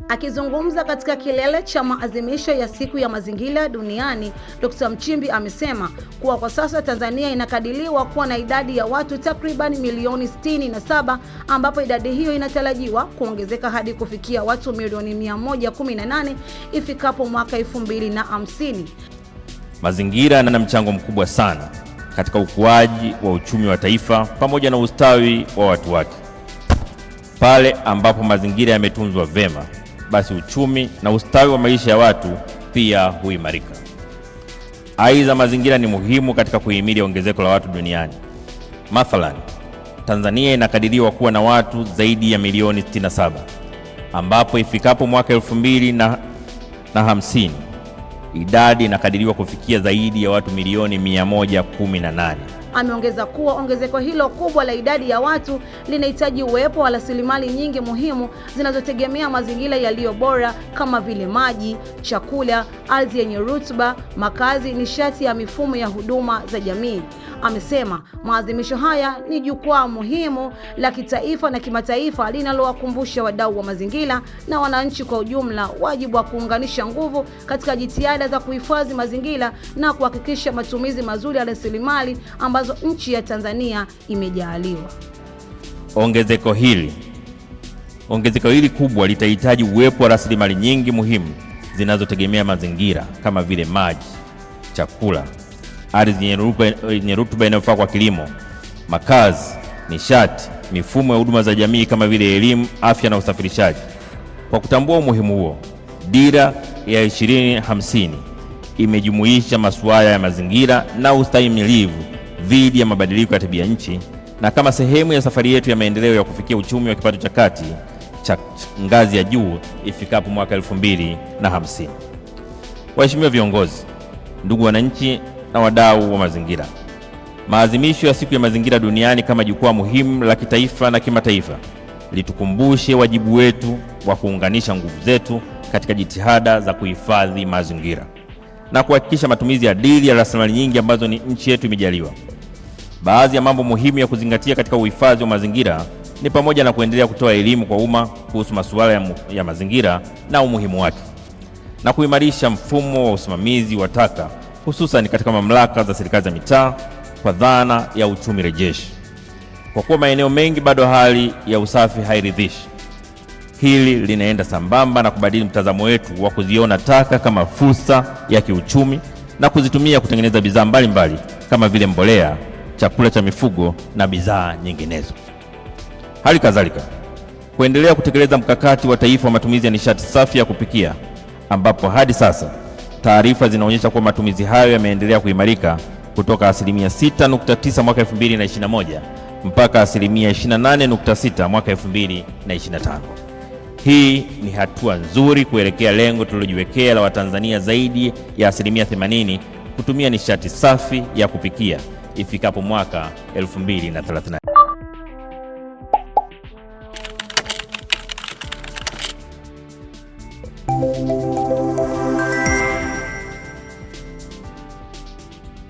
Akizungumza katika kilele cha maadhimisho ya siku ya mazingira duniani, Dr. Mchimbi amesema kuwa kwa sasa Tanzania inakadiriwa kuwa na idadi ya watu takriban milioni 67, ambapo idadi hiyo inatarajiwa kuongezeka hadi kufikia watu milioni 118 ifikapo mwaka 2050. Mazingira yana mchango mkubwa sana katika ukuaji wa uchumi wa taifa pamoja na ustawi wa watu wake. Pale ambapo mazingira yametunzwa vema, basi uchumi na ustawi wa maisha ya watu pia huimarika. Aidha, mazingira ni muhimu katika kuhimili ongezeko la watu duniani. Mathalan, Tanzania inakadiriwa kuwa na watu zaidi ya milioni 67, ambapo ifikapo mwaka 2050 idadi inakadiriwa kufikia zaidi ya watu milioni 118. Ameongeza kuwa ongezeko hilo kubwa la idadi ya watu linahitaji uwepo wa rasilimali nyingi muhimu zinazotegemea mazingira yaliyo bora kama vile maji, chakula, ardhi yenye rutuba, makazi, nishati ya mifumo ya huduma za jamii. Amesema maadhimisho haya ni jukwaa muhimu la kitaifa na kimataifa linalowakumbusha wadau wa mazingira na wananchi kwa ujumla wajibu wa kuunganisha nguvu katika jitihada za kuhifadhi mazingira na kuhakikisha matumizi mazuri ya rasilimali ambazo nchi ya Tanzania imejaaliwa. Ongezeko hili kubwa litahitaji uwepo wa rasilimali nyingi muhimu zinazotegemea mazingira kama vile maji, chakula, ardhi yenye rutuba inayofaa kwa kilimo, makazi, nishati, mifumo ya huduma za jamii kama vile elimu, afya na usafirishaji. Kwa kutambua umuhimu huo, Dira ya 2050 imejumuisha masuala ya mazingira na ustahimilivu dhidi ya mabadiliko ya tabia nchi, na kama sehemu ya safari yetu ya maendeleo ya kufikia uchumi wa kipato cha kati cha ngazi ya juu ifikapo mwaka 2050. Waheshimiwa viongozi, ndugu wananchi na wadau wa mazingira, maadhimisho ya siku ya mazingira duniani kama jukwaa muhimu la kitaifa na kimataifa litukumbushe wajibu wetu wa kuunganisha nguvu zetu katika jitihada za kuhifadhi mazingira na kuhakikisha matumizi adili ya rasilimali nyingi ambazo ni nchi yetu imejaliwa. Baadhi ya mambo muhimu ya kuzingatia katika uhifadhi wa mazingira ni pamoja na kuendelea kutoa elimu kwa umma kuhusu masuala ya mazingira na umuhimu wake, na kuimarisha mfumo wa usimamizi wa taka hususan katika mamlaka za serikali za mitaa kwa dhana ya uchumi rejeshi. Kwa kuwa maeneo mengi bado hali ya usafi hairidhishi, hili linaenda sambamba na kubadili mtazamo wetu wa kuziona taka kama fursa ya kiuchumi na kuzitumia kutengeneza bidhaa mbalimbali kama vile mbolea, chakula cha mifugo na bidhaa nyinginezo. Hali kadhalika, kuendelea kutekeleza mkakati wa taifa wa matumizi ya nishati safi ya kupikia, ambapo hadi sasa taarifa zinaonyesha kuwa matumizi hayo yameendelea kuimarika kutoka 6.9% mwaka 2021 mpaka 28.6% mwaka 2025. Hii ni hatua nzuri kuelekea lengo tulilojiwekea la Watanzania zaidi ya 80% kutumia nishati safi ya kupikia ifikapo mwaka 2030.